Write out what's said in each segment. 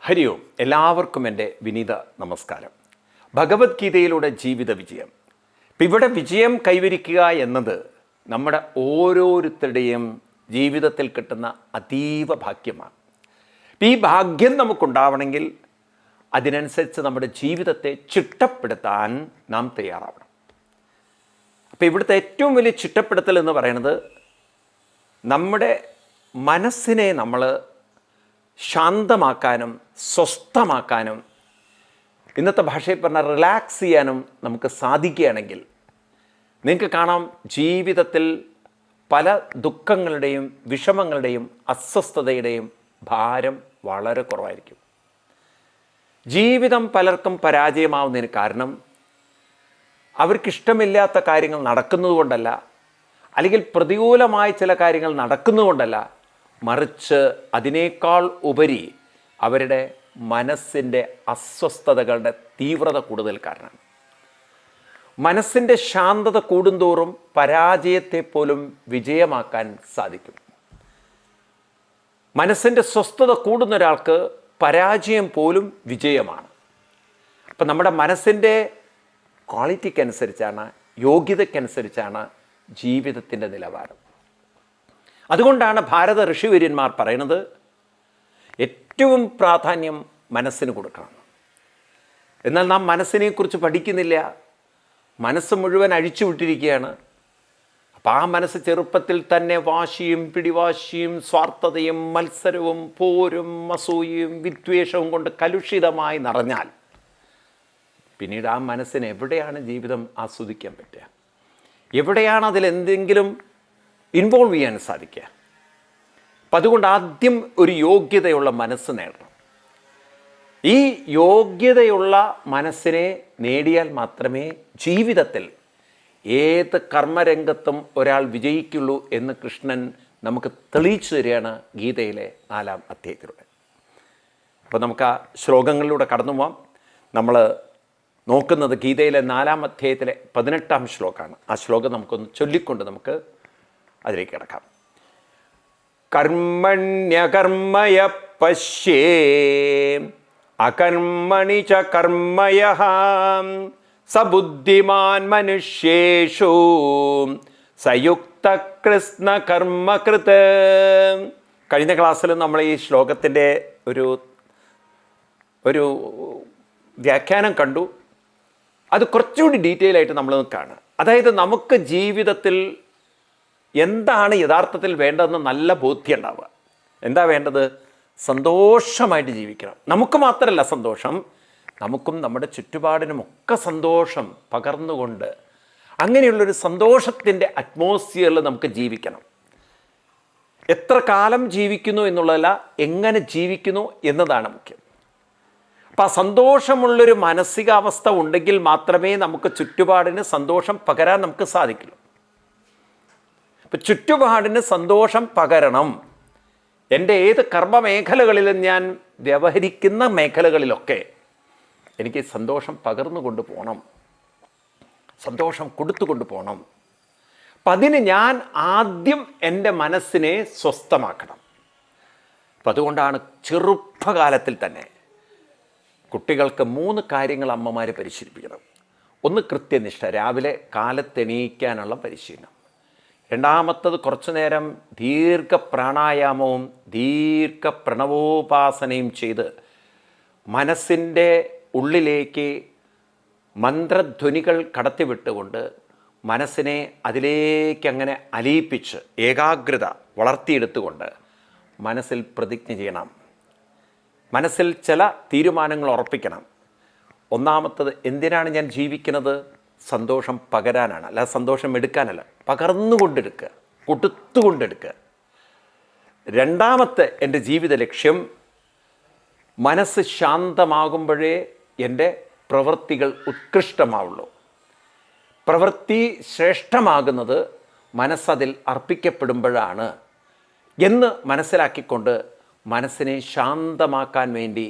ഹരി ഓം. എല്ലാവർക്കും എൻ്റെ വിനീത നമസ്കാരം. ഭഗവത്ഗീതയിലൂടെ ജീവിത വിജയം. ഇപ്പം ഇവിടെ വിജയം കൈവരിക്കുക എന്നത് നമ്മുടെ ഓരോരുത്തരുടെയും ജീവിതത്തിൽ കിട്ടുന്ന അതീവ ഭാഗ്യമാണ്. ഈ ഭാഗ്യം നമുക്കുണ്ടാവണമെങ്കിൽ അതിനനുസരിച്ച് നമ്മുടെ ജീവിതത്തെ ചിട്ടപ്പെടുത്താൻ നാം തയ്യാറാവണം. അപ്പോൾ ഇവിടുത്തെ ഏറ്റവും വലിയ ചിട്ടപ്പെടുത്തൽ എന്ന് പറയുന്നത് നമ്മുടെ മനസ്സിനെ നമ്മൾ ശാന്തമാക്കാനും സ്വസ്ഥമാക്കാനും ഇന്നത്തെ ഭാഷയിൽ പറഞ്ഞാൽ റിലാക്സ് ചെയ്യാനും നമുക്ക് സാധിക്കുകയാണെങ്കിൽ നിങ്ങൾക്ക് കാണാം ജീവിതത്തിൽ പല ദുഃഖങ്ങളുടെയും വിഷമങ്ങളുടെയും അസ്വസ്ഥതയുടെയും ഭാരം വളരെ കുറവായിരിക്കും. ജീവിതം പലർക്കും പരാജയമാവുന്നതിന് കാരണം അവർക്കിഷ്ടമില്ലാത്ത കാര്യങ്ങൾ നടക്കുന്നതുകൊണ്ടല്ല, അല്ലെങ്കിൽ പ്രതികൂലമായ ചില കാര്യങ്ങൾ നടക്കുന്നതുകൊണ്ടല്ല, മറിച്ച് അതിനേക്കാൾ ഉപരി അവരുടെ മനസ്സിൻ്റെ അസ്വസ്ഥതകളുടെ തീവ്രത കൂടുതൽ കാരണമാണ്. മനസ്സിൻ്റെ ശാന്തത കൂടുന്തോറും പരാജയത്തെ പോലും വിജയമാക്കാൻ സാധിക്കും. മനസ്സിൻ്റെ സ്വസ്ഥത കൂടുന്ന ഒരാൾക്ക് പരാജയം പോലും വിജയമാണ്. അപ്പം നമ്മുടെ മനസ്സിൻ്റെ ക്വാളിറ്റിക്കനുസരിച്ചാണ്, യോഗ്യതയ്ക്കനുസരിച്ചാണ് ജീവിതത്തിൻ്റെ നിലവാരം. അതുകൊണ്ടാണ് ഭാരത ഋഷിവര്യന്മാർ പറയുന്നത് ഏറ്റവും പ്രാധാന്യം മനസ്സിന് കൊടുക്കണം. എന്നാൽ നാം മനസ്സിനെക്കുറിച്ച് പഠിക്കുന്നില്ല. മനസ്സ് മുഴുവൻ അഴിച്ചുവിട്ടിരിക്കുകയാണ്. അപ്പം ആ മനസ്സ് ചെറുപ്പത്തിൽ തന്നെ വാശിയും പിടിവാശിയും സ്വാർത്ഥതയും മത്സരവും പോരും അസൂയയും വിദ്വേഷവും കൊണ്ട് കലുഷിതമായി നിറഞ്ഞാൽ പിന്നീട് ആ മനസ്സിന് എവിടെയാണ് ജീവിതം ആസ്വദിക്കാൻ പറ്റുക? എവിടെയാണ് അതിലെന്തെങ്കിലും ഇൻവോൾവ് ചെയ്യാൻ സാധിക്കുക? അപ്പം അതുകൊണ്ട് ആദ്യം ഒരു യോഗ്യതയുള്ള മനസ്സ് നേടണം. ഈ യോഗ്യതയുള്ള മനസ്സിനെ നേടിയാൽ മാത്രമേ ജീവിതത്തിൽ ഏത് കർമ്മരംഗത്തും ഒരാൾ വിജയിക്കുള്ളൂ എന്ന് കൃഷ്ണൻ നമുക്ക് തെളിയിച്ചു തരികയാണ് ഗീതയിലെ 4-ാം അധ്യായത്തിലൂടെ. അപ്പോൾ നമുക്ക് ആ ശ്ലോകങ്ങളിലൂടെ കടന്നു പോവാം. നമ്മൾ നോക്കുന്നത് ഗീതയിലെ 4-ാം അധ്യായത്തിലെ 18-ാം ശ്ലോകമാണ്. ആ ശ്ലോകം നമുക്കൊന്ന് ചൊല്ലിക്കൊണ്ട് നമുക്ക് അതിലേക്ക് കിടക്കാം. കർമ്മണ്യകർമ്മയ പശ്യേ അകർമ്മണി ച കർമ്മയഃ സബുദ്ധിമാൻ മനുഷ്യേഷു സയുക്ത കൃഷ്ണ കർമ്മകൃത്. കഴിഞ്ഞ ക്ലാസ്സിൽ നമ്മൾ ഈ ശ്ലോകത്തിൻ്റെ ഒരു വ്യാഖ്യാനം കണ്ടു. അത് കുറച്ചുകൂടി ഡീറ്റെയിൽ ആയിട്ട് നമ്മൾ കാണുക. അതായത് നമുക്ക് ജീവിതത്തിൽ എന്താണ് യഥാർത്ഥത്തിൽ വേണ്ടതെന്ന് നല്ല ബോധ്യം ഉണ്ടാവുക. എന്താ വേണ്ടത്? സന്തോഷമായിട്ട് ജീവിക്കണം. നമുക്ക് മാത്രമല്ല സന്തോഷം, നമുക്കും നമ്മുടെ ചുറ്റുപാടിനുമൊക്കെ സന്തോഷം പകർന്നുകൊണ്ട് അങ്ങനെയുള്ളൊരു സന്തോഷത്തിൻ്റെ അറ്റ്മോസ്ഫിയറിൽ നമുക്ക് ജീവിക്കണം. എത്ര കാലം ജീവിക്കുന്നു എന്നുള്ളതല്ല, എങ്ങനെ ജീവിക്കുന്നു എന്നതാണ് മുഖ്യം. അപ്പം ആ സന്തോഷമുള്ളൊരു മാനസികാവസ്ഥ ഉണ്ടെങ്കിൽ മാത്രമേ നമുക്ക് ചുറ്റുപാടിന് സന്തോഷം പകരാൻ നമുക്ക് സാധിക്കുള്ളൂ. അപ്പം ചുറ്റുപാടിന് സന്തോഷം പകരണം. എൻ്റെ ഏത് കർമ്മമേഖലകളിലും ഞാൻ വ്യവഹരിക്കുന്ന മേഖലകളിലൊക്കെ എനിക്ക് സന്തോഷം പകർന്നു കൊണ്ടുപോകണം, സന്തോഷം കൊടുത്തുകൊണ്ട് പോകണം. അപ്പം അതിന് ഞാൻ ആദ്യം എൻ്റെ മനസ്സിനെ സ്വസ്ഥമാക്കണം. അപ്പം അതുകൊണ്ടാണ് ചെറുപ്പകാലത്തിൽ തന്നെ കുട്ടികൾക്ക് 3 കാര്യങ്ങൾ അമ്മമാർ പരിശീലിപ്പിക്കണം. ഒന്ന് കൃത്യനിഷ്ഠ, രാവിലെ കാലത്തെണീക്കാനുള്ള പരിശീലനം. രണ്ടാമത്തത് കുറച്ചു നേരം ദീർഘപ്രാണായാമവും ദീർഘപ്രണവോപാസനയും ചെയ്ത് മനസ്സിൻ്റെ ഉള്ളിലേക്ക് മന്ത്രധ്വനികൾ കടത്തിവിട്ടുകൊണ്ട് മനസ്സിനെ അതിലേക്ക് അങ്ങനെ അലിയിപ്പിച്ച് ഏകാഗ്രത വളർത്തിയെടുത്തുകൊണ്ട് മനസ്സിൽ പ്രതിജ്ഞ ചെയ്യണം. മനസ്സിൽ ചില തീരുമാനങ്ങൾ ഉറപ്പിക്കണം. ഒന്നാമത്തത്, എന്തിനാണ് ഞാൻ ജീവിക്കുന്നത്? സന്തോഷം പകരാനാണ്, അല്ല സന്തോഷം എടുക്കാനല്ല, പകർന്നുകൊണ്ടെടുക്കുക, കൊടുത്തുകൊണ്ടെടുക്കുക. രണ്ടാമത്തെ എൻ്റെ ജീവിത ലക്ഷ്യം, മനസ്സ് ശാന്തമാകുമ്പോഴേ എൻ്റെ പ്രവൃത്തികൾ ഉത്കൃഷ്ടമാവുള്ളൂ. പ്രവൃത്തി ശ്രേഷ്ഠമാകുന്നത് മനസ്സതിൽ അർപ്പിക്കപ്പെടുമ്പോഴാണ് എന്ന് മനസ്സിലാക്കിക്കൊണ്ട് മനസ്സിനെ ശാന്തമാക്കാൻ വേണ്ടി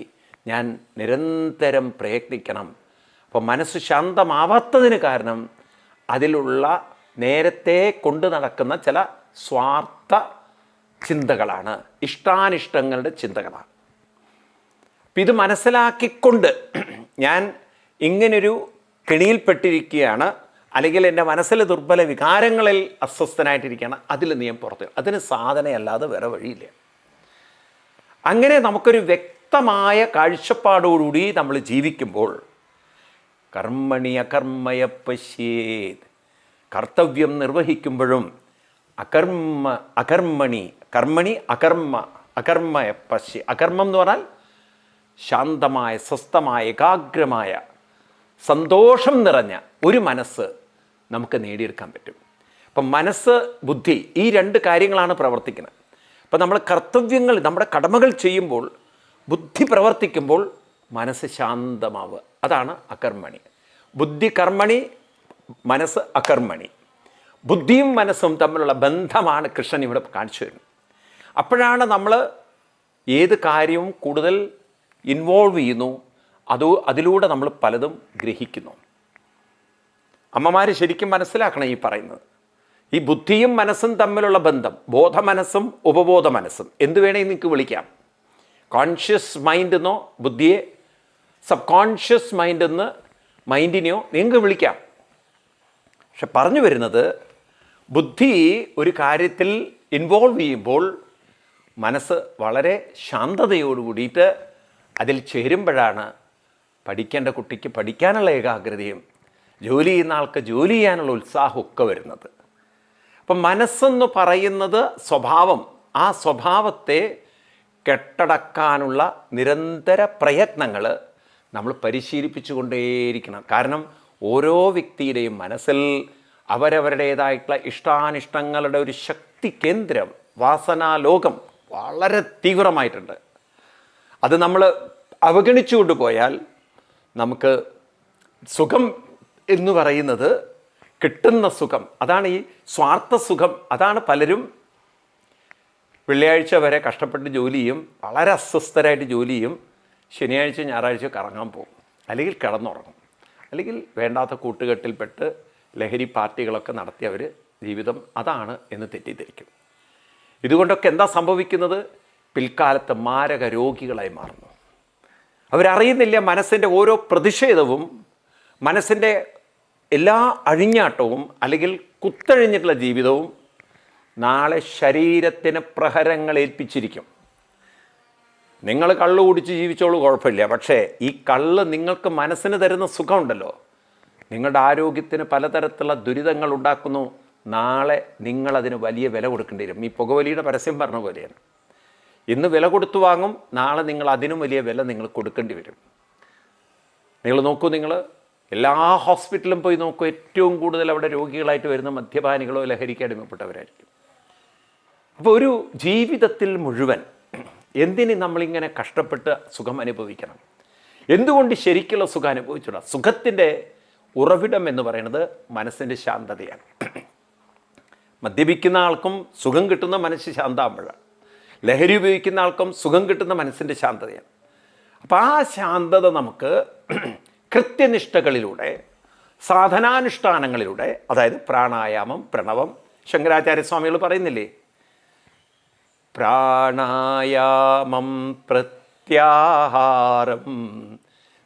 ഞാൻ നിരന്തരം പ്രയത്നിക്കണം. അപ്പോൾ മനസ്സ് ശാന്തമാവാത്തതിന് കാരണം അതിലുള്ള നേരത്തെ കൊണ്ടു നടക്കുന്ന ചില സ്വാർത്ഥ ചിന്തകളാണ്, ഇഷ്ടാനിഷ്ടങ്ങളുടെ ചിന്തകളാണ്. ഇത് മനസ്സിലാക്കിക്കൊണ്ട് ഞാൻ ഇങ്ങനൊരു കെണിയിൽപ്പെട്ടിരിക്കുകയാണ്, അല്ലെങ്കിൽ എൻ്റെ മനസ്സിലെ ദുർബല വികാരങ്ങളിൽ അസ്വസ്ഥനായിട്ടിരിക്കുകയാണ്, അതിൽ നീ പുറത്ത്, അതിന് സാധനയല്ലാതെ വേറെ വഴിയില്ല. അങ്ങനെ നമുക്കൊരു വ്യക്തമായ കാഴ്ചപ്പാടോടുകൂടി നമ്മൾ ജീവിക്കുമ്പോൾ കർമ്മണി അകർമ്മയ പശ്യേത്, കർത്തവ്യം നിർവഹിക്കുമ്പോഴും കർമ്മണി അകർമ്മയ പശ്യ. അകർമ്മം എന്ന് പറഞ്ഞാൽ ശാന്തമായ, സ്വസ്ഥമായ, ഏകാഗ്രമായ, സന്തോഷം നിറഞ്ഞ ഒരു മനസ്സ് നമുക്ക് നേടിയെടുക്കാൻ പറ്റും. അപ്പം മനസ്സ്, ബുദ്ധി, ഈ രണ്ട് കാര്യങ്ങളാണ് പ്രവർത്തിക്കുന്നത്. അപ്പം നമ്മൾ കർത്തവ്യങ്ങൾ, നമ്മുടെ കടമകൾ ചെയ്യുമ്പോൾ, ബുദ്ധി പ്രവർത്തിക്കുമ്പോൾ മനസ്സ് ശാന്തമാവുക. അതാണ് അകർമ്മണി. ബുദ്ധി കർമ്മണി, മനസ്സ് അകർമ്മണി. ബുദ്ധിയും മനസ്സും തമ്മിലുള്ള ബന്ധമാണ് കൃഷ്ണൻ ഇവിടെ കാണിച്ചു വരുന്നത്. അപ്പോഴാണ് നമ്മൾ ഏത് കാര്യവും കൂടുതൽ ഇൻവോൾവ് ചെയ്യുന്നു, അതിലൂടെ നമ്മൾ പലതും ഗ്രഹിക്കുന്നു. അമ്മമാർ ശരിക്കും മനസ്സിലാക്കണം ഈ പറയുന്നത്. ഈ ബുദ്ധിയും മനസ്സും തമ്മിലുള്ള ബന്ധം, ബോധമനസ്സും ഉപബോധ മനസ്സും, എന്ത് വേണമെങ്കിൽ നിങ്ങൾക്ക് വിളിക്കാം. കോൺഷ്യസ് മൈൻഡ് എന്നോ ബുദ്ധിയെ സബ് കോൺഷ്യസ് മൈൻഡ് എന്ന് മൈൻഡിനെയോ നിങ്ങൾക്ക് വിളിക്കാം. പക്ഷെ പറഞ്ഞു വരുന്നത്, ബുദ്ധി ഒരു കാര്യത്തിൽ ഇൻവോൾവ് ചെയ്യുമ്പോൾ മനസ്സ് വളരെ ശാന്തതയോടുകൂടിയിട്ട് അതിൽ ചേരുമ്പോഴാണ് പഠിക്കേണ്ട കുട്ടിക്ക് പഠിക്കാനുള്ള ഏകാഗ്രതയും ജോലി ചെയ്യുന്ന ആൾക്ക് ജോലി ചെയ്യാനുള്ള ഉത്സാഹമൊക്കെ വരുന്നത്. അപ്പം മനസ്സെന്ന് പറയുന്നത് സ്വഭാവം, ആ സ്വഭാവത്തെ കെട്ടടക്കാനുള്ള നിരന്തര പ്രയത്നങ്ങൾ നമ്മൾ പരിശീലിപ്പിച്ചുകൊണ്ടേയിരിക്കണം. കാരണം ഓരോ വ്യക്തിയുടെയും മനസ്സിൽ അവരവരുടേതായിട്ടുള്ള ഇഷ്ടാനിഷ്ടങ്ങളുടെ ഒരു ശക്തി കേന്ദ്രം, വാസനാലോകം വളരെ തീവ്രമായിട്ടുണ്ട്. അത് നമ്മൾ അവഗണിച്ചുകൊണ്ട് പോയാൽ നമുക്ക് സുഖം എന്ന് പറയുന്നത്, കിട്ടുന്ന സുഖം, അതാണ് ഈ സ്വാർത്ഥ സുഖം. അതാണ് പലരും വെള്ളിയാഴ്ച വരെ കഷ്ടപ്പെട്ട് ജോലി ചെയ്യും, വളരെ അസ്വസ്ഥരായിട്ട് ജോലി ചെയ്യും, ശനിയാഴ്ച ഞായറാഴ്ച കറങ്ങാൻ പോകും, അല്ലെങ്കിൽ കിടന്നുറങ്ങും, അല്ലെങ്കിൽ വേണ്ടാത്ത കൂട്ടുകെട്ടിൽപ്പെട്ട് ലഹരി പാർട്ടികളൊക്കെ നടത്തി അവർ ജീവിതം അതാണ് എന്ന് തെറ്റിദ്ധരിക്കും. ഇതുകൊണ്ടൊക്കെ എന്താ സംഭവിക്കുന്നത്? പിൽക്കാലത്ത് മാരക രോഗികളായി മാറുന്നു. അവരറിയുന്നില്ല മനസ്സിൻ്റെ ഓരോ പ്രതിഷേധവും, മനസ്സിൻ്റെ എല്ലാ അഴിഞ്ഞാട്ടവും അല്ലെങ്കിൽ കുത്തഴിഞ്ഞിട്ടുള്ള ജീവിതവും നാളെ ശരീരത്തിന് പ്രഹരങ്ങൾ ഏൽപ്പിച്ചിരിക്കും. നിങ്ങൾ കള്ള് കുടിച്ച് ജീവിച്ചോളൂ, കുഴപ്പമില്ല. പക്ഷേ ഈ കള്ള് നിങ്ങൾക്ക് മനസ്സിന് തരുന്ന സുഖമുണ്ടല്ലോ, നിങ്ങളുടെ ആരോഗ്യത്തിന് പലതരത്തിലുള്ള ദുരിതങ്ങൾ ഉണ്ടാക്കുന്നു. നാളെ നിങ്ങളതിന് വലിയ വില കൊടുക്കേണ്ടി വരും. ഈ പുകവലിയുടെ പരസ്യം പറഞ്ഞ പോലെയാണ്. ഇന്ന് വില കൊടുത്തു വാങ്ങും, നാളെ നിങ്ങൾ അതിനും വലിയ വില നിങ്ങൾ കൊടുക്കേണ്ടി വരും. നിങ്ങൾ നോക്കൂ, നിങ്ങൾ എല്ലാ ഹോസ്പിറ്റലും പോയി നോക്കൂ, ഏറ്റവും കൂടുതൽ അവിടെ രോഗികളായിട്ട് വരുന്ന മദ്യപാനികളോ ലഹരിക്ക് അടിമപ്പെട്ടവരായിരിക്കും. അപ്പോൾ ഒരു ജീവിതത്തിൽ മുഴുവൻ എന്തിന് നമ്മളിങ്ങനെ കഷ്ടപ്പെട്ട് സുഖം അനുഭവിക്കണം? എന്തുകൊണ്ട് ശരിക്കുള്ള സുഖം അനുഭവിച്ചുകൂടാ? സുഖത്തിൻ്റെ ഉറവിടം എന്ന് പറയുന്നത് മനസ്സിൻ്റെ ശാന്തതയാണ്. മദ്യപിക്കുന്ന ആൾക്കും സുഖം കിട്ടുന്ന മനസ്സ് ശാന്തമാകുമ്പോഴാണ്. ലഹരി ഉപയോഗിക്കുന്ന ആൾക്കും സുഖം കിട്ടുന്ന മനസ്സിൻ്റെ ശാന്തതയാണ്. അപ്പോൾ ആ ശാന്തത നമുക്ക് കൃത്യനിഷ്ഠകളിലൂടെ, സാധനാനുഷ്ഠാനങ്ങളിലൂടെ, അതായത് പ്രാണായാമം, പ്രണവം, ശങ്കരാചാര്യസ്വാമികൾ പറയുന്നില്ലേ, പ്രാണായാമം പ്രത്യാഹാരം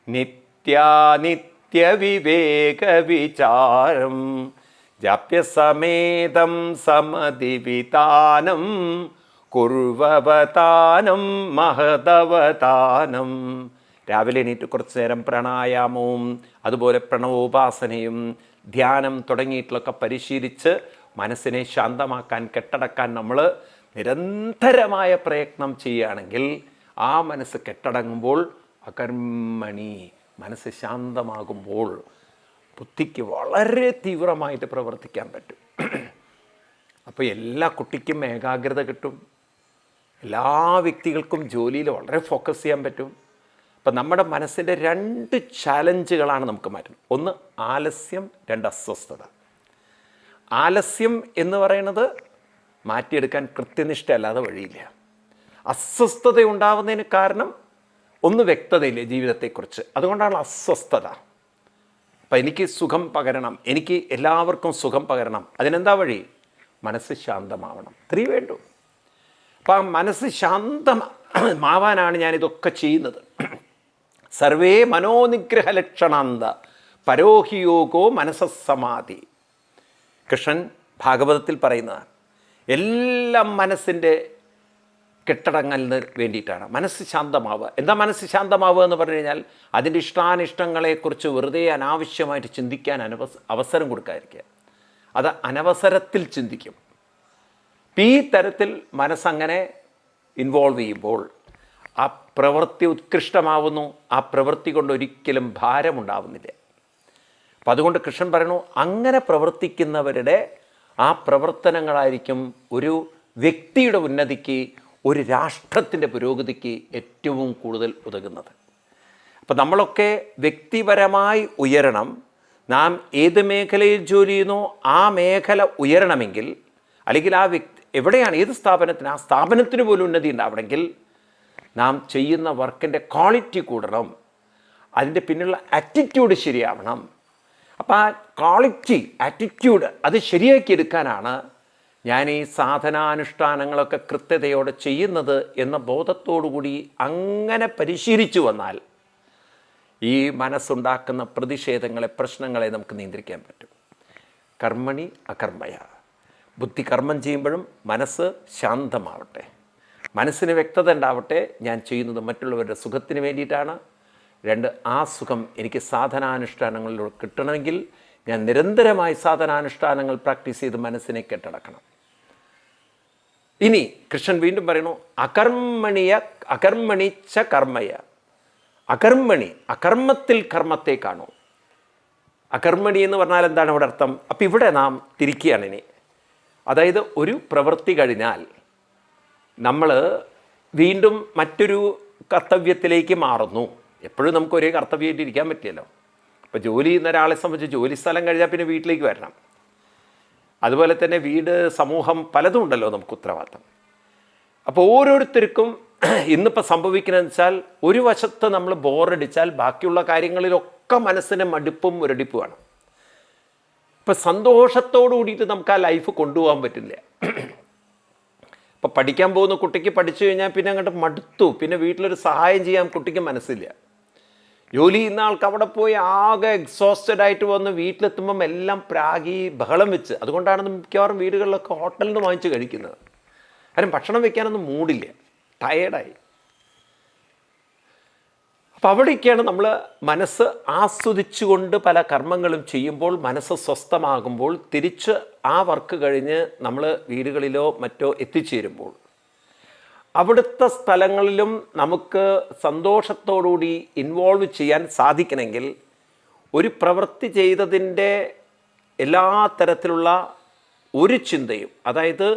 നിത്യാനിത്യവിവേകവിചാരം ജാപ്യസമേതം സമതിവിതാനം കുർവവതാനം മഹതവതാനം. രാവിലെ എണീറ്റ് കുറച്ച് നേരം പ്രാണായാമവും അതുപോലെ പ്രണവോപാസനയും ധ്യാനം തുടങ്ങിയിട്ടുള്ളൊക്കെ പരിശീലിച്ച് മനസ്സിനെ ശാന്തമാക്കാൻ, കെട്ടടക്കാൻ നമ്മൾ നിരന്തരമായ പ്രയത്നം ചെയ്യുകയാണെങ്കിൽ ആ മനസ്സ് കെട്ടടങ്ങുമ്പോൾ, അകർമ്മണി, മനസ്സ് ശാന്തമാകുമ്പോൾ ബുദ്ധിക്ക് വളരെ തീവ്രമായിട്ട് പ്രവർത്തിക്കാൻ പറ്റും. അപ്പോൾ എല്ലാ കുട്ടിക്കും ഏകാഗ്രത കിട്ടും, എല്ലാ വ്യക്തികൾക്കും ജോലിയിൽ വളരെ ഫോക്കസ് ചെയ്യാൻ പറ്റും. അപ്പം നമ്മുടെ മനസ്സിൻ്റെ 2 ചാലഞ്ചുകളാണ് നമുക്ക് മാറ്റുന്നത്. ഒന്ന് ആലസ്യം, 2 അസ്വസ്ഥത. ആലസ്യം എന്ന് പറയുന്നത് മാറ്റിയെടുക്കാൻ കൃത്യനിഷ്ഠ അല്ലാതെ വഴിയില്ല. അസ്വസ്ഥത ഉണ്ടാവുന്നതിന് കാരണം ഒന്ന് വ്യക്തതയില്ലേ ജീവിതത്തെക്കുറിച്ച്, അതുകൊണ്ടാണ് അസ്വസ്ഥത. അപ്പം എനിക്ക് സുഖം പകരണം, എനിക്ക് എല്ലാവർക്കും സുഖം പകരണം, അതിനെന്താ വഴി? മനസ്സ് ശാന്തമാവണം. 3 വേണ്ടു. അപ്പം ആ മനസ്സ് ശാന്തമാവാനാണ് ഞാനിതൊക്കെ ചെയ്യുന്നത്. സർവേ മനോനിഗ്രഹലക്ഷണാന്ത പരോഹിയോഗോ മനസ്സമാധി. കൃഷ്ണൻ ഭാഗവതത്തിൽ പറയുന്നതാണ്. എല്ലാം മനസ്സിൻ്റെ കെട്ടടങ്ങലിന് വേണ്ടിയിട്ടാണ്. മനസ്സ് ശാന്തമാവുക. എന്താ മനസ്സ് ശാന്തമാവുക എന്ന് പറഞ്ഞു കഴിഞ്ഞാൽ അതിൻ്റെ ഇഷ്ടാനിഷ്ടങ്ങളെക്കുറിച്ച് വെറുതെ അനാവശ്യമായിട്ട് ചിന്തിക്കാൻ അവസരം കൊടുക്കാതിരിക്കുക. അത് അനവസരത്തിൽ ചിന്തിക്കും. ഈ തരത്തിൽ മനസ്സങ്ങനെ ഇൻവോൾവ് ചെയ്യുമ്പോൾ ആ പ്രവൃത്തി ഉത്കൃഷ്ടമാവുന്നു. ആ പ്രവൃത്തി കൊണ്ട് ഒരിക്കലും ഭാരമുണ്ടാവുന്നില്ല. അപ്പം അതുകൊണ്ട് കൃഷ്ണൻ പറയുന്നു, അങ്ങനെ പ്രവർത്തിക്കുന്നവരുടെ ആ പ്രവർത്തനങ്ങളായിരിക്കും ഒരു വ്യക്തിയുടെ ഉന്നതിക്ക്, ഒരു രാഷ്ട്രത്തിൻ്റെ പുരോഗതിക്ക് ഏറ്റവും കൂടുതൽ ഉതകുന്നത്. അപ്പം നമ്മളൊക്കെ വ്യക്തിപരമായി ഉയരണം. നാം ഏത് മേഖലയിൽ ജോലി ചെയ്യുന്നോ ആ മേഖല ഉയരണമെങ്കിൽ, അല്ലെങ്കിൽ ആ വ്യക്തി എവിടെയാണ്, ഏത് സ്ഥാപനത്തിന്, ആ സ്ഥാപനത്തിന് പോലും ഉന്നതി ഉണ്ടാവണമെങ്കിൽ നാം ചെയ്യുന്ന വർക്കിൻ്റെ ക്വാളിറ്റി കൂടണം. അതിൻ്റെ പിന്നിലുള്ള ആറ്റിറ്റ്യൂഡ് ശരിയാവണം. അപ്പോൾ ആ ക്വാളിറ്റി, ആറ്റിറ്റ്യൂഡ് അത് ശരിയാക്കിയെടുക്കാനാണ് ഞാൻ ഈ സാധനാനുഷ്ഠാനങ്ങളൊക്കെ കൃത്യതയോടെ ചെയ്യുന്നത് എന്ന ബോധത്തോടുകൂടി അങ്ങനെ പരിശീലിച്ചു വന്നാൽ ഈ മനസ്സുണ്ടാക്കുന്ന പ്രതിഷേധങ്ങളെ, പ്രശ്നങ്ങളെ നമുക്ക് നിയന്ത്രിക്കാൻ പറ്റും. കർമ്മണി അകർമ്മയ. ബുദ്ധി കർമ്മം ചെയ്യുമ്പോഴും മനസ്സ് ശാന്തമാവട്ടെ, മനസ്സിന് വ്യക്തത ഉണ്ടാവട്ടെ. ഞാൻ ചെയ്യുന്നത് മറ്റുള്ളവരുടെ സുഖത്തിന് വേണ്ടിയിട്ടാണ്. 2, ആ സുഖം എനിക്ക് സാധനാനുഷ്ഠാനങ്ങളിലൂടെ കിട്ടണമെങ്കിൽ ഞാൻ നിരന്തരമായി സാധനാനുഷ്ഠാനങ്ങൾ പ്രാക്ടീസ് ചെയ്ത് മനസ്സിനെ കെട്ടടക്കണം. ഇനി കൃഷ്ണൻ വീണ്ടും പറയുന്നു, അകർമ്മണിച്ച കർമ്മയ. അകർമ്മണി, അകർമ്മത്തിൽ കർമ്മത്തെ കാണൂ. അകർമ്മണി എന്ന് പറഞ്ഞാൽ എന്താണ് ഇവിടെ അർത്ഥം? അപ്പം ഇവിടെ നാം തിരിക്കുകയാണ് ഇനി. അതായത് ഒരു പ്രവൃത്തി കഴിഞ്ഞാൽ നമ്മൾ വീണ്ടും മറ്റൊരു കർത്തവ്യത്തിലേക്ക് മാറുന്നു. എപ്പോഴും നമുക്ക് ഒരേ കർത്തവ്യമായിട്ട് ഇരിക്കാൻ പറ്റില്ലല്ലോ. ഇപ്പോൾ ജോലി ചെയ്യുന്ന ഒരാളെ സംബന്ധിച്ച് ജോലി സ്ഥലം കഴിഞ്ഞാൽ പിന്നെ വീട്ടിലേക്ക് വരണം. അതുപോലെ തന്നെ വീട്, സമൂഹം, പലതും ഉണ്ടല്ലോ നമുക്ക് ഉത്തരവാദിത്തം. അപ്പോൾ ഓരോരുത്തർക്കും ഇന്നിപ്പോൾ സംഭവിക്കുന്നതെന്ന് വെച്ചാൽ, ഒരു വശത്ത് നമ്മൾ ബോറടിച്ചാൽ ബാക്കിയുള്ള കാര്യങ്ങളിലൊക്കെ മനസ്സിന് മടുപ്പും മുരടിപ്പുമാണ്. ഇപ്പം സന്തോഷത്തോടു കൂടിയിട്ട് നമുക്ക് ആ ലൈഫ് കൊണ്ടുപോകാൻ പറ്റില്ല. ഇപ്പം പഠിക്കാൻ പോകുന്ന കുട്ടിക്ക് പഠിച്ചു കഴിഞ്ഞാൽ പിന്നെ അങ്ങോട്ട് മടുത്തു, പിന്നെ വീട്ടിലൊരു സഹായം ചെയ്യാൻ കുട്ടിക്ക് മനസ്സില്ല. ജോലി ചെയ്യുന്ന ആൾക്ക് അവിടെ പോയി ആകെ എക്സോസ്റ്റഡ് ആയിട്ട് വന്ന് വീട്ടിലെത്തുമ്പം എല്ലാം പ്രാഗി ബഹളം വെച്ച്. അതുകൊണ്ടാണ് മിക്കവാറും വീടുകളിലൊക്കെ ഹോട്ടലിൽ നിന്ന് വാങ്ങിച്ച് കഴിക്കുന്നത്. കാരണം ഭക്ഷണം വെക്കാനൊന്നും മൂടില്ല, ടയേർഡായി. അപ്പം അവിടേക്കാണ് നമ്മൾ മനസ്സ് ആസ്വദിച്ചുകൊണ്ട് പല കർമ്മങ്ങളും ചെയ്യുമ്പോൾ, മനസ്സ് സ്വസ്ഥമാകുമ്പോൾ, തിരിച്ച് ആ വർക്ക് കഴിഞ്ഞ് നമ്മൾ വീടുകളിലോ മറ്റോ എത്തിച്ചേരുമ്പോൾ അവിടുത്തെ സ്ഥലങ്ങളിലും നമുക്ക് സന്തോഷത്തോടുകൂടി ഇൻവോൾവ് ചെയ്യാൻ സാധിക്കണമെങ്കിൽ ഒരു പ്രവൃത്തി ചെയ്തതിൻ്റെ എല്ലാ തരത്തിലുള്ള ഒരു ചിന്തയും, അതായത്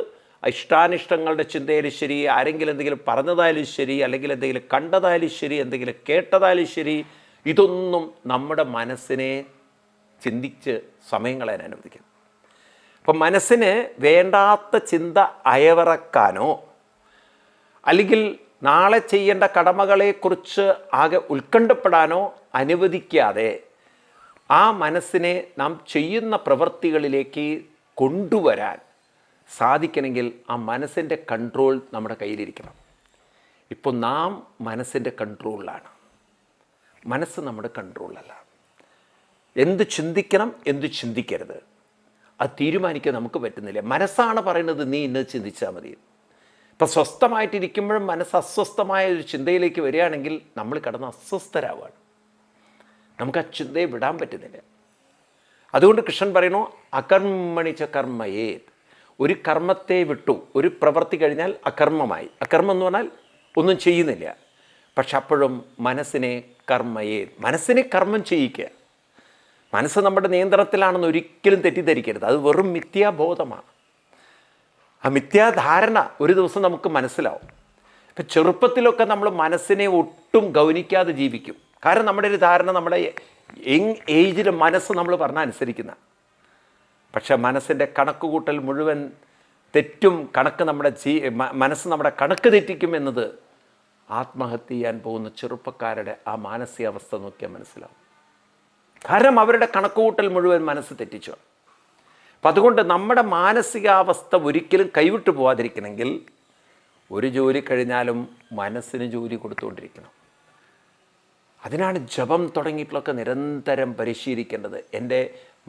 ഇഷ്ടാനിഷ്ടങ്ങളുടെ ചിന്തയായാലും ശരി, ആരെങ്കിലും എന്തെങ്കിലും പറഞ്ഞതായാലും ശരി, അല്ലെങ്കിൽ എന്തെങ്കിലും കണ്ടതായാലും ശരി, എന്തെങ്കിലും കേട്ടതായാലും ശരി, ഇതൊന്നും നമ്മുടെ മനസ്സിനെ ചിന്തിച്ച് സമയം കളയാൻ അനുവദിക്കും. അപ്പം മനസ്സിന് വേണ്ടാത്ത ചിന്ത അയവിറക്കാനോ അല്ലെങ്കിൽ നാളെ ചെയ്യേണ്ട കടമകളെക്കുറിച്ച് ആകെ ഉത്കണ്ഠപ്പെടാനോ അനുവദിക്കാതെ ആ മനസ്സിനെ നാം ചെയ്യുന്ന പ്രവൃത്തികളിലേക്ക് കൊണ്ടുവരാൻ സാധിക്കണമെങ്കിൽ ആ മനസ്സിൻ്റെ കൺട്രോൾ നമ്മുടെ കയ്യിലിരിക്കണം. ഇപ്പോൾ നാം മനസ്സിൻ്റെ കൺട്രോളിലാണ്, മനസ്സ് നമ്മുടെ കൺട്രോളിലല്ല. എന്ത് ചിന്തിക്കണം, എന്ത് ചിന്തിക്കരുത്, അത് തീരുമാനിക്കാൻ നമുക്ക് പറ്റുന്നില്ല. മനസ്സാണ് പറയുന്നത് നീ ഇന്നത് ചിന്തിച്ചാൽ മതി. ഇപ്പം സ്വസ്ഥമായിട്ടിരിക്കുമ്പോഴും മനസ്സ് അസ്വസ്ഥമായ ഒരു ചിന്തയിലേക്ക് വരികയാണെങ്കിൽ നമ്മൾ കിടന്ന് അസ്വസ്ഥരാവുകയാണ്. നമുക്ക് ആ ചിന്തയെ വിടാൻ പറ്റുന്നില്ല. അതുകൊണ്ട് കൃഷ്ണൻ പറയുന്നു, അകർമ്മണിച്ച കർമ്മയേ. ഒരു കർമ്മത്തെ വിട്ടു, ഒരു പ്രവൃത്തി കഴിഞ്ഞാൽ അകർമ്മമായി. അകർമ്മം എന്ന് പറഞ്ഞാൽ ഒന്നും ചെയ്യുന്നില്ല. പക്ഷെ അപ്പോഴും മനസ്സിനെ കർമ്മയേ, മനസ്സിനെ കർമ്മം ചെയ്യിക്കുക. മനസ്സ് നമ്മുടെ നിയന്ത്രണത്തിലാണെന്ന് ഒരിക്കലും തെറ്റിദ്ധരിക്കരുത്. അത് വെറും മിഥ്യാബോധമാണ്. ആ മിഥ്യാധാരണ ഒരു ദിവസം നമുക്ക് മനസ്സിലാവും. ഇപ്പം ചെറുപ്പത്തിലൊക്കെ നമ്മൾ മനസ്സിനെ ഒട്ടും ഗൗനിക്കാതെ ജീവിക്കും. കാരണം നമ്മുടെ ഒരു ധാരണ, നമ്മുടെ യങ് ഏജിൽ മനസ്സ് നമ്മൾ പറഞ്ഞാൽ അനുസരിക്കുന്ന. പക്ഷെ മനസ്സിൻ്റെ കണക്ക് കൂട്ടൽ മുഴുവൻ തെറ്റും. കണക്ക് നമ്മുടെ മനസ്സ് നമ്മുടെ കണക്ക് തെറ്റിക്കും എന്നത് ആത്മഹത്യ ചെയ്യാൻ പോകുന്ന ചെറുപ്പക്കാരുടെ ആ മാനസികാവസ്ഥ നോക്കിയാൽ മനസ്സിലാവും. കാരണം അവരുടെ കണക്കുകൂട്ടൽ മുഴുവൻ മനസ്സ് തെറ്റിച്ചു. അപ്പം അതുകൊണ്ട് നമ്മുടെ മാനസികാവസ്ഥ ഒരിക്കലും കൈവിട്ടു പോകാതിരിക്കണമെങ്കിൽ ഒരു ജോലി കഴിഞ്ഞാലും മനസ്സിന് ജോലി കൊടുത്തുകൊണ്ടിരിക്കണം. അതിനാണ് ജപം തുടങ്ങിയിട്ടുള്ളതൊക്കെ നിരന്തരം പരിശീലിക്കേണ്ടത്. എൻ്റെ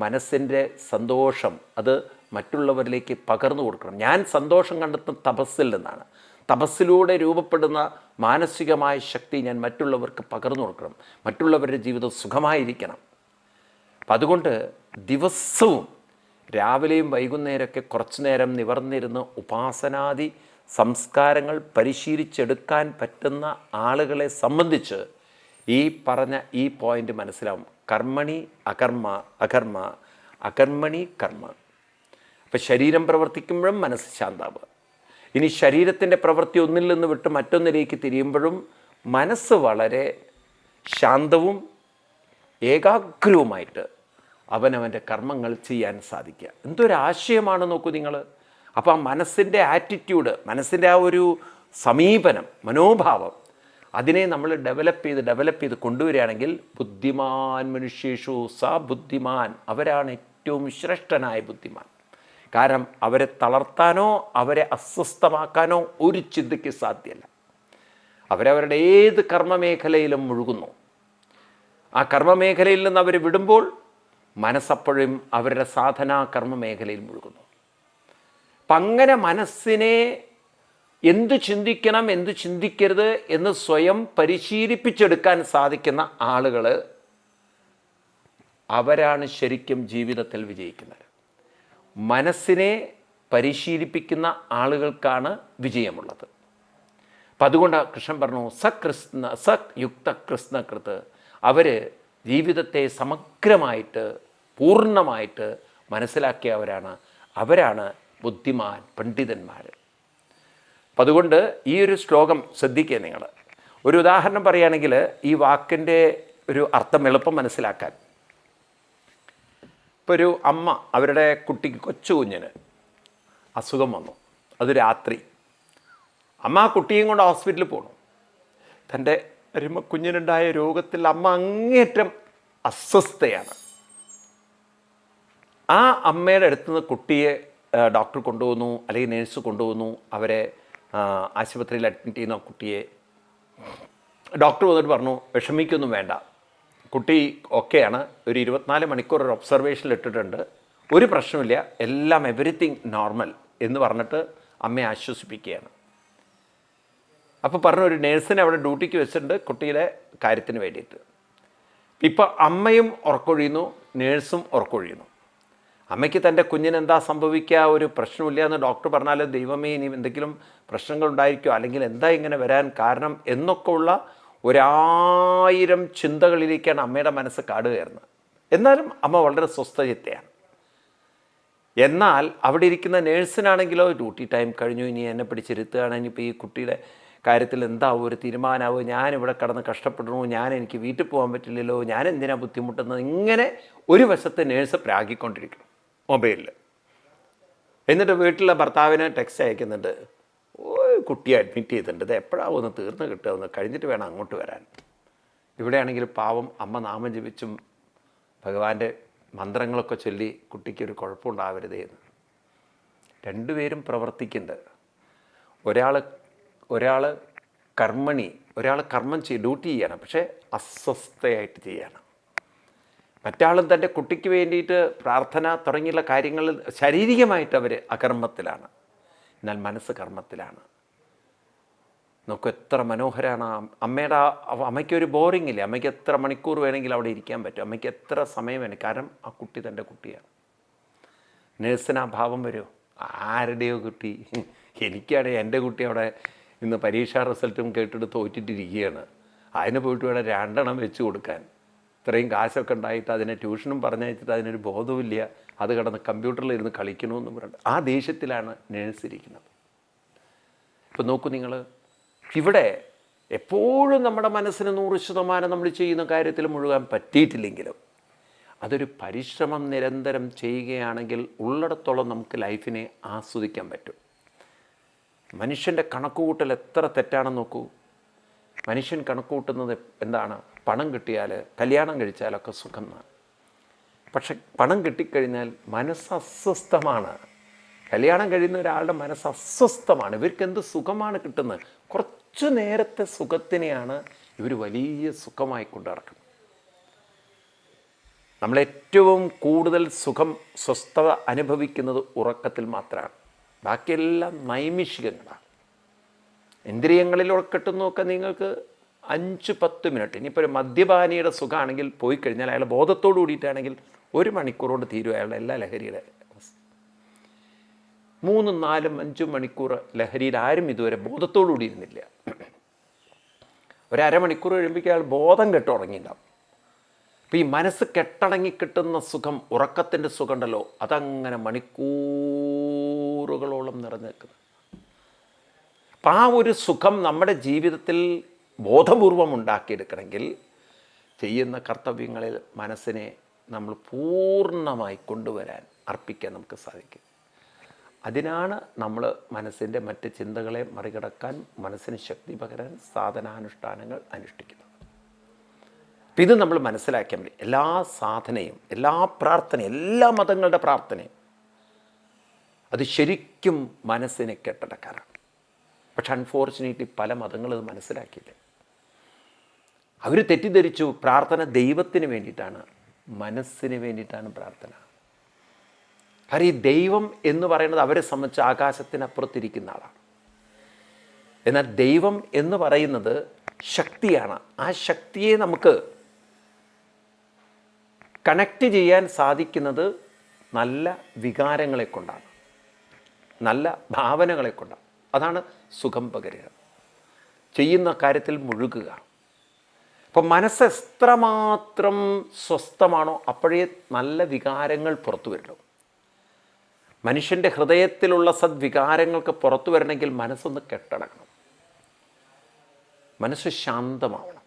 മനസ്സിൻ്റെ സന്തോഷം അത് മറ്റുള്ളവരിലേക്ക് പകർന്നു കൊടുക്കണം. ഞാൻ സന്തോഷം കണ്ടെത്തുന്ന തപസ്സിൽ നിന്നാണ്. തപസ്സിലൂടെ രൂപപ്പെടുന്ന മാനസികമായ ശക്തി ഞാൻ മറ്റുള്ളവർക്ക് പകർന്നു കൊടുക്കണം. മറ്റുള്ളവരുടെ ജീവിതം സുഖമായിരിക്കണം. അപ്പം അതുകൊണ്ട് ദിവസവും രാവിലെയും വൈകുന്നേരമൊക്കെ കുറച്ചു നേരം നിവർന്നിരുന്ന് ഉപാസനാദി സംസ്കാരങ്ങൾ പരിശീലിച്ചെടുക്കാൻ പറ്റുന്ന ആളുകളെ സംബന്ധിച്ച് ഈ പറഞ്ഞ ഈ പോയിൻ്റ് മനസ്സിലാവും. കർമ്മണി അകർമ്മ, അകർമ്മ അകർമ്മണി കർമ്മ. അപ്പം ശരീരം പ്രവർത്തിക്കുമ്പോഴും മനസ്സ് ശാന്താവുക. ഇനി ശരീരത്തിൻ്റെ പ്രവൃത്തി ഒന്നിൽ നിന്ന് വിട്ട് മറ്റൊന്നിലേക്ക് തിരിയുമ്പോഴും മനസ്സ് വളരെ ശാന്തവും ഏകാഗ്രവുമായിട്ട് അവനവൻ്റെ കർമ്മങ്ങൾ ചെയ്യാൻ സാധിക്കുക. എന്തൊരാശയമാണ് നോക്കൂ നിങ്ങൾ. അപ്പോൾ ആ മനസ്സിൻ്റെ ആറ്റിറ്റ്യൂഡ്, മനസ്സിൻ്റെ ആ ഒരു സമീപനം, മനോഭാവം, അതിനെ നമ്മൾ ഡെവലപ്പ് ചെയ്ത് കൊണ്ടുവരികയാണെങ്കിൽ ബുദ്ധിമാൻ മനുഷ്യേഷു സ ബുദ്ധിമാൻ, അവരാണ് ഏറ്റവും ശ്രേഷ്ഠനായ ബുദ്ധിമാൻ. കാരണം അവരെ തളർത്താനോ അവരെ അസ്വസ്ഥമാക്കാനോ ഒരു ചിന്തയ്ക്ക് സാധ്യമല്ല. അവരവരുടെ ഏത് കർമ്മമേഖലയിലും മുഴുകുന്നു. ആ കർമ്മമേഖലയിൽ നിന്ന് അവർ വിടുമ്പോൾ മനസ്സപ്പോഴും അവരുടെ സാധനാ കർമ്മമേഖലയിൽ മുഴുകുന്നു. അപ്പം അങ്ങനെ മനസ്സിനെ എന്തു ചിന്തിക്കണം എന്തു ചിന്തിക്കരുത് എന്ന് സ്വയം പരിശീലിപ്പിച്ചെടുക്കാൻ സാധിക്കുന്ന ആളുകൾ അവരാണ് ശരിക്കും ജീവിതത്തിൽ വിജയിക്കുന്നത്. മനസ്സിനെ പരിശീലിപ്പിക്കുന്ന ആളുകൾക്കാണ് വിജയമുള്ളത്. അപ്പം അതുകൊണ്ട് കൃഷ്ണൻ പറഞ്ഞു സ യുക്ത കൃഷ്ണകൃത്. അവർ ജീവിതത്തെ സമഗ്രമായിട്ട് പൂർണ്ണമായിട്ട് അവരാണ് ബുദ്ധിമാൻ പണ്ഡിതന്മാർ. അപ്പം അതുകൊണ്ട് ഈ ഒരു ശ്ലോകം ശ്രദ്ധിക്കുക നിങ്ങൾ. ഒരു ഉദാഹരണം പറയുകയാണെങ്കിൽ ഈ വാക്കിൻ്റെ ഒരു അർത്ഥം എളുപ്പം മനസ്സിലാക്കാൻ, ഇപ്പോൾ ഒരു അമ്മ അവരുടെ കുട്ടിക്ക് കൊച്ചു കുഞ്ഞിന് അസുഖം വന്നു. അത് രാത്രി. അമ്മ ആ കുട്ടിയും കൊണ്ട് ഹോസ്പിറ്റലിൽ പോകണം. തൻ്റെ കുഞ്ഞിനുണ്ടായ രോഗത്തിൽ അമ്മ അങ്ങേറ്റം അസ്വസ്ഥയാണ്. ആ അമ്മയുടെ അടുത്ത് നിന്ന് കുട്ടിയെ ഡോക്ടർ കൊണ്ടുപോകുന്നു, അല്ലെങ്കിൽ നേഴ്സ് കൊണ്ടുപോകുന്നു. അവരെ ആശുപത്രിയിൽ അഡ്മിറ്റ് ചെയ്യുന്ന കുട്ടിയെ ഡോക്ടർ വന്നിട്ട് പറഞ്ഞു വിഷമിക്കൊന്നും വേണ്ട, കുട്ടി ഓക്കെയാണ്, ഒരു 24 മണിക്കൂർ ഒരു ഒബ്സർവേഷനിൽ ഇട്ടിട്ടുണ്ട്, ഒരു പ്രശ്നമില്ല, എവരിത്തിങ് നോർമൽ എന്ന് പറഞ്ഞിട്ട് അമ്മയെ ആശ്വസിപ്പിക്കുകയാണ്. അപ്പോൾ പറഞ്ഞു ഒരു നേഴ്സിനെ അവിടെ ഡ്യൂട്ടിക്ക് വെച്ചിട്ടുണ്ട് കുട്ടിയുടെ കാര്യത്തിന് വേണ്ടിയിട്ട്. ഇപ്പോൾ അമ്മയും ഉറക്കൊഴിയുന്നു, നേഴ്സും ഉറക്കൊഴിയുന്നു. അമ്മയ്ക്ക് തൻ്റെ കുഞ്ഞിന് എന്താ സംഭവിക്കുക, ഒരു പ്രശ്നമില്ല എന്ന് ഡോക്ടർ പറഞ്ഞാൽ ദൈവമേ ഇനി എന്തെങ്കിലും പ്രശ്നങ്ങളുണ്ടായിരിക്കുമോ, അല്ലെങ്കിൽ എന്താ ഇങ്ങനെ വരാൻ കാരണം എന്നൊക്കെ ഉള്ള 1000 ചിന്തകളിലേക്കാണ് അമ്മയുടെ മനസ്സ് കാട് കയറുന്നത്. എന്നാലും അമ്മ വളരെ സ്വസ്ഥചിത്തയാണ്. എന്നാൽ അവിടെ ഇരിക്കുന്ന നേഴ്സിനാണെങ്കിലോ ഡ്യൂട്ടി ടൈം കഴിഞ്ഞു, ഇനി എന്നെ പിടിച്ചിരുത്തുകയാണ്, ഇനിയിപ്പോൾ ഈ കുട്ടിയുടെ കാര്യത്തിൽ എന്താവും ഒരു തീരുമാനമാവും, ഞാനിവിടെ കിടന്ന് കഷ്ടപ്പെടുന്നു, എനിക്ക് വീട്ടിൽ പോകാൻ പറ്റില്ലല്ലോ, ഞാൻ എന്തിനാണ് ബുദ്ധിമുട്ടുന്നത്, ഇങ്ങനെ ഒരു വശത്ത് നേഴ്സ് പ്രാഗിക്കൊണ്ടിരിക്കും മൊബൈലിൽ. എന്നിട്ട് വീട്ടിലെ ഭർത്താവിന് ടെക്സ്റ്റ് അയക്കുന്നുണ്ട്, കുട്ടിയെ അഡ്മിറ്റ് ചെയ്തിട്ടുണ്ട്, ഇത് എപ്പോഴാവും ഒന്ന് തീർന്ന് കിട്ടുക, ഒന്ന് കഴിഞ്ഞിട്ട് വേണം അങ്ങോട്ട് വരാൻ. ഇവിടെയാണെങ്കിൽ പാവം അമ്മ നാമം ജപിച്ചും ഭഗവാന്റെ മന്ത്രങ്ങളൊക്കെ ചൊല്ലി കുട്ടിക്കൊരു കുഴപ്പമുണ്ടാവരുതേ എന്ന്. രണ്ടുപേരും പ്രവർത്തിക്കുന്നുണ്ട്. ഒരാൾ കർമ്മണി, ഒരാൾ കർമ്മം ഡ്യൂട്ടി ചെയ്യണം, പക്ഷേ അസ്വസ്ഥയായിട്ട് ചെയ്യണം. മറ്റാളും തൻ്റെ കുട്ടിക്ക് വേണ്ടിയിട്ട് പ്രാർത്ഥന തുടങ്ങിയുള്ള കാര്യങ്ങളിൽ ശാരീരികമായിട്ട് അവർ അകർമ്മത്തിലാണ്, എന്നാൽ മനസ്സ് കർമ്മത്തിലാണ്. നമുക്ക് എത്ര മനോഹരമാണ്. അമ്മയ്ക്കൊരു ബോറിംഗ് ഇല്ല, അമ്മയ്ക്ക് എത്ര മണിക്കൂർ വേണമെങ്കിലും അവിടെ ഇരിക്കാൻ പറ്റും, അമ്മയ്ക്ക് എത്ര സമയം വേണം, കാരണം ആ കുട്ടി തൻ്റെ കുട്ടിയാണ്. നേഴ്സിന് ആ ഭാവം വരുമോ, ആരുടെയോ കുട്ടി, എനിക്കാണെങ്കിൽ എൻ്റെ കുട്ടി അവിടെ ഇന്ന് പരീക്ഷാ റിസൾട്ടും കേട്ടിട്ട് തോറ്റിട്ടിരിക്കുകയാണ്, അതിന് പോയിട്ട് വേണം 2 എണ്ണം വെച്ച് കൊടുക്കാൻ. ഇത്രയും കാശൊക്കെ ഉണ്ടായിട്ട് അതിനെ ട്യൂഷനും പറഞ്ഞയച്ചിട്ട് അതിനൊരു ബോധവുമില്ല, അത് കിടന്ന് കമ്പ്യൂട്ടറിലിരുന്ന് കളിക്കണമെന്ന് പറഞ്ഞിട്ട് ആ ദേഷ്യത്തിലാണ് നേഴ്സ് ഇരിക്കുന്നത്. ഇപ്പം നോക്കൂ നിങ്ങൾ, ഇവിടെ എപ്പോഴും നമ്മുടെ മനസ്സിന് 100% നമ്മൾ ചെയ്യുന്ന കാര്യത്തിൽ മുഴുകാൻ പറ്റിയിട്ടില്ലെങ്കിലും അതൊരു പരിശ്രമം നിരന്തരം ചെയ്യുകയാണെങ്കിൽ ഉള്ളിടത്തോളം നമുക്ക് ലൈഫിനെ ആസ്വദിക്കാൻ പറ്റും. മനുഷ്യൻ്റെ കണക്കുകൂട്ടൽ എത്ര തെറ്റാണെന്ന് നോക്കൂ. മനുഷ്യൻ കണക്കുകൂട്ടുന്നത് എന്താണ്, പണം കിട്ടിയാൽ കല്യാണം കഴിച്ചാലൊക്കെ സുഖം എന്നാണ്. പക്ഷെ പണം കിട്ടിക്കഴിഞ്ഞാൽ മനസ്സ് അസ്വസ്ഥമാണ്. കല്യാണം കഴിയുന്ന ഒരാളുടെ മനസ്സ് അസ്വസ്ഥമാണ്. ഇവർക്ക് എന്ത് സുഖമാണ് കിട്ടുന്നത്, കുറച്ചു നേരത്തെ സുഖത്തിനെയാണ് ഇവർ വലിയ സുഖമായി കൊണ്ട് നടക്കണം. നമ്മളേറ്റവും കൂടുതൽ സുഖം, സ്വസ്ഥത അനുഭവിക്കുന്നത് ഉറക്കത്തിൽ മാത്രമാണ്. ബാക്കിയെല്ലാം നൈമിഷികങ്ങളാണ്. ഇന്ദ്രിയങ്ങളിലൂടെ കിട്ടുന്നതൊക്കെ നിങ്ങൾക്ക് 5-10 മിനിറ്റ്. ഇനിയിപ്പോൾ ഒരു മദ്യപാനിയുടെ സുഖമാണെങ്കിൽ പോയി കഴിഞ്ഞാൽ അയാൾ ബോധത്തോടു കൂടിയിട്ടാണെങ്കിൽ 1 മണിക്കൂർ കൊണ്ട് തീരും അയാളുടെ എല്ലാ ലഹരിയുടെ. 3, 4, 5 മണിക്കൂർ ലഹരിയിൽ ആരും ഇതുവരെ ബോധത്തോടു കൂടി ഇരുന്നില്ല. ഒരു അരമണിക്കൂർ കഴിയുമ്പോഴേക്കും അയാൾ ബോധം കെട്ടുടങ്ങിയിട്ടുണ്ടാവും. അപ്പോൾ ഈ മനസ്സ് കെട്ടടങ്ങി കിട്ടുന്ന സുഖം, ഉറക്കത്തിൻ്റെ സുഖം ഉണ്ടല്ലോ, അതങ്ങനെ മണിക്കൂറുകളോളം നിറഞ്ഞു നിൽക്കുന്നു. അപ്പം ആ ഒരു സുഖം നമ്മുടെ ജീവിതത്തിൽ ബോധപൂർവം ഉണ്ടാക്കിയെടുക്കണമെങ്കിൽ ചെയ്യുന്ന കർത്തവ്യങ്ങളിൽ മനസ്സിനെ നമ്മൾ പൂർണ്ണമായി കൊണ്ടുവരാൻ, അർപ്പിക്കാൻ നമുക്ക് സാധിക്കും. അതിനാണ് നമ്മൾ മനസ്സിൻ്റെ മറ്റ് ചിന്തകളെ മറികടക്കാൻ, മനസ്സിന് ശക്തി പകരാൻ സാധനാനുഷ്ഠാനങ്ങൾ അനുഷ്ഠിക്കുന്നത്. അപ്പം ഇത് നമ്മൾ മനസ്സിലാക്കിയാൽ മതി. എല്ലാ സാധനയും, എല്ലാ പ്രാർത്ഥനയും, എല്ലാ മതങ്ങളുടെ പ്രാർത്ഥനയും അത് ശരിക്കും മനസ്സിനെ കെട്ടടക്കാറാണ്. പക്ഷെ അൺഫോർച്ചുനേറ്റ്ലി പല മതങ്ങളും അത് മനസ്സിലാക്കിയില്ല. അവർ തെറ്റിദ്ധരിച്ചു പ്രാർത്ഥന ദൈവത്തിന് വേണ്ടിയിട്ടാണ്, മനസ്സിന് വേണ്ടിയിട്ടാണ് പ്രാർത്ഥന. കാരണം ഈ ദൈവം എന്ന് പറയുന്നത് അവരെ സംബന്ധിച്ച് ആകാശത്തിനപ്പുറത്തിരിക്കുന്ന ആളാണ്. എന്നാൽ ദൈവം എന്ന് പറയുന്നത് ശക്തിയാണ്. ആ ശക്തിയെ നമുക്ക് കണക്റ്റ് ചെയ്യാൻ സാധിക്കുന്നത് നല്ല വികാരങ്ങളെ കൊണ്ടാണ്, നല്ല ഭാവനകളെ കൊണ്ടാണ്. അതാണ് സുഖം പകരുക, ചെയ്യുന്ന കാര്യത്തിൽ മുഴുകുക. അപ്പം മനസ്സ് എത്രമാത്രം സ്വസ്ഥമാണോ അപ്പോഴേ നല്ല വികാരങ്ങൾ പുറത്തു വരുള്ളൂ. മനുഷ്യൻ്റെ ഹൃദയത്തിലുള്ള സദ്വികാരങ്ങൾക്ക് പുറത്തു വരണമെങ്കിൽ മനസ്സൊന്ന് കെട്ടടങ്ങണം, മനസ്സ് ശാന്തമാവണം.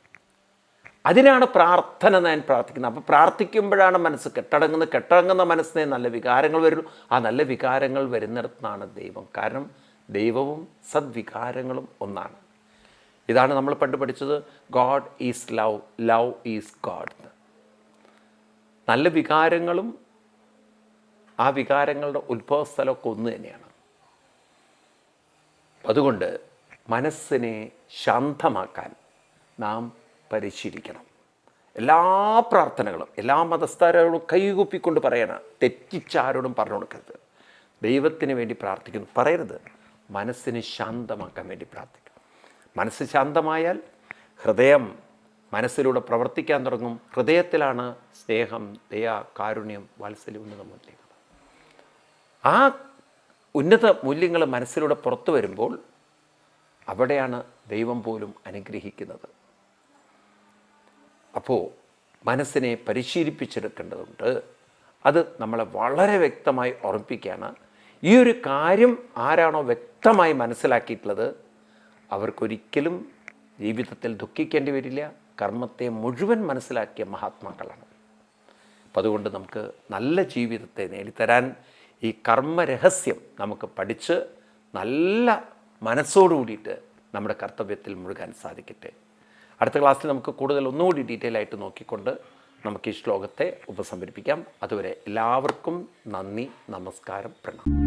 അതിനാണ് പ്രാർത്ഥന ഞാൻ പ്രാർത്ഥിക്കുന്നത്. അപ്പോൾ പ്രാർത്ഥിക്കുമ്പോഴാണ് മനസ്സ് കെട്ടടങ്ങുന്നത്. കെട്ടടങ്ങുന്ന മനസ്സിനെ നല്ല വികാരങ്ങൾ വരുള്ളൂ. ആ നല്ല വികാരങ്ങൾ വരുന്നിടത്താണ് ദൈവം. കാരണം ദൈവവും സദ്വികാരങ്ങളും ഒന്നാണ്. ഇതാണ് നമ്മൾ പണ്ട് പഠിച്ചത്, God is love, love is God. നല്ല വികാരങ്ങളും ആ വികാരങ്ങളുടെ ഉത്ഭവസ്ഥലമൊക്കെ ഒന്ന് തന്നെയാണ്. അതുകൊണ്ട് മനസ്സിനെ ശാന്തമാക്കാൻ നാം പരിശീലിക്കണം. എല്ലാ പ്രാർത്ഥനകളും, എല്ലാ മതസ്ഥരോടും കൈകൂപ്പിക്കൊണ്ട് പറയണം. തെറ്റിച്ചാരോടും പറഞ്ഞു കൊടുക്കരുത്. ദൈവത്തിന് വേണ്ടി പ്രാർത്ഥിക്കുന്നു പറയരുത്. മനസ്സിനെ ശാന്തമാക്കാൻ വേണ്ടി പ്രാർത്ഥിക്കണം. മനസ്സ് ശാന്തമായാൽ ഹൃദയം മനസ്സിലൂടെ പ്രവർത്തിക്കാൻ തുടങ്ങും. ഹൃദയത്തിലാണ് സ്നേഹം, ദയ, കാരുണ്യം, വാത്സല്യം ഉന്നത മൂല്യങ്ങൾ. ആ ഉന്നത മൂല്യങ്ങൾ മനസ്സിലൂടെ പുറത്തു വരുമ്പോൾ അവിടെയാണ് ദൈവം പോലും അനുഗ്രഹിക്കുന്നത്. അപ്പോൾ മനസ്സിനെ പരിശീലിപ്പിച്ചെടുക്കേണ്ടതുണ്ട്. അത് നമ്മളെ വളരെ വ്യക്തമായി ഓർമ്മിപ്പിക്കുകയാണ്. ഈ ഒരു കാര്യം ആരാണോ വ്യക്തമായി മനസ്സിലാക്കിയിട്ടുള്ളത് അവർക്കൊരിക്കലും ജീവിതത്തിൽ ദുഃഖിക്കേണ്ടി വരില്ല. കർമ്മത്തെ മുഴുവൻ മനസ്സിലാക്കിയ മഹാത്മാക്കളാണ്. അപ്പം അതുകൊണ്ട് നമുക്ക് നല്ല ജീവിതത്തെ നേടിത്തരാൻ ഈ കർമ്മരഹസ്യം നമുക്ക് പഠിച്ച് നല്ല മനസ്സോടുകൂടിയിട്ട് നമ്മുടെ കർത്തവ്യത്തിൽ മുഴുകാൻ സാധിക്കട്ടെ. അടുത്ത ക്ലാസ്സിൽ നമുക്ക് കൂടുതൽ ഒന്നുകൂടി ഡീറ്റെയിൽ ആയിട്ട് നോക്കിക്കൊണ്ട് നമുക്ക് ഈ ശ്ലോകത്തെ ഉപസംഹരിപ്പിക്കാം. അതുവരെ എല്ലാവർക്കും നന്ദി, നമസ്കാരം, പ്രണാമം.